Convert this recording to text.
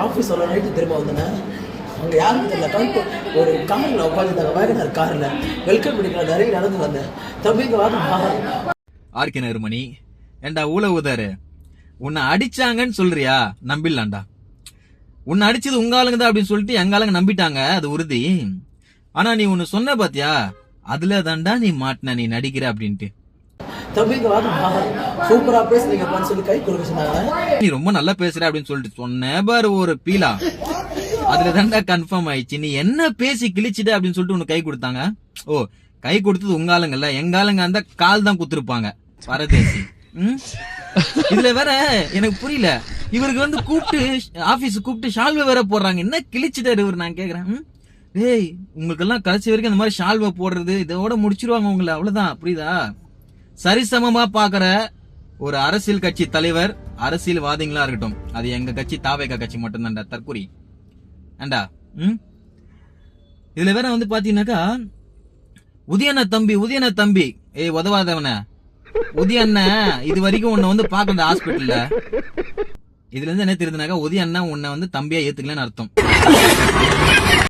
Office சொல்ல night திரும்ப வந்தேன். அங்கே யாரும் தெரியல, ஒரு காரில் உட்காந்துருந்தாங்க, வேகனர் காரில். வெல்கம் பண்ணிக்கலாம் நிறைய நடந்து வந்தேன். தம்பிங்க வாங்க. ஆர்கே நகர்மணி, ஏண்டா உதரு உன்னை அடிச்சாங்கன்னு சொல்றியா? நம்பிடலாம்டா. உன்னை அடிச்சது உங்க ஆளுங்க தான் அப்படின்னு சொல்லிட்டு எங்க ஆளுங்க நம்பிட்டாங்க, அது உறுதி. ஆனா நீ ஒன்னு சொன்ன பாத்தியா, அதுல தாண்டா நீ மாட்டின, நீ நடிக்கிற அப்படின்ட்டு. சூப்பரா பேசுறீங்க சொல்லி கை கொடுக்க சொன்னாங்க. நீ ரொம்ப நல்லா பேசுற அப்படின்னு சொல்லிட்டு சொன்ன பாரு ஒரு பீலா, அதுல தாண்டா கன்ஃபார்ம் ஆயிடுச்சு. நீ என்ன பேசி கிழிச்சிட்ட அப்படின்னு சொல்லிட்டு உனக்கு கை கொடுத்தாங்க. ஓ, கை கொடுத்தது உங்க ஆளுங்கல்ல, எங்க ஆளுங்க அந்த கால் தான் குத்துருப்பாங்க பரதேசி. இதுல வேற எனக்கு புரியல, இவருக்கு வந்து கூப்பிட்டு ஆபீஸ் கூப்பிட்டு ஷால்வை வேற போடுறாங்க. என்ன கிழிச்சிட்டாரு இவர்? நான் கேக்குறேன், டேய் உங்களுக்கு எல்லாம் கடைசி வரைக்கும் அந்த மாதிரி ஷால்வை போடுறது இதோட முடிச்சிருவாங்க உங்களை, அவ்வளவுதான், புரியுதா? சரிசமமா பாக்குற ஒரு அரசியல் கட்சி தலைவர், அரசியல்வாதிகளா இருக்கட்டும், அது எங்க கட்சி தாவேகா கட்சி மட்டும்தான்டா தற்கொலை. ஏண்டா இதுல வேற வந்து பாத்தீங்கன்னாக்கா, உதயண்ண தம்பி ஏய் உதவாதவன உதயண்ண, இது வரைக்கும் உன்னை வந்து பாக்கல ஹாஸ்பிட்டல்ல. இதுல இருந்து என்ன தெரியுதுனாக்கா, உதயண்ணா உன்னை வந்து தம்பியா ஏத்துக்கலன்னு அர்த்தம்.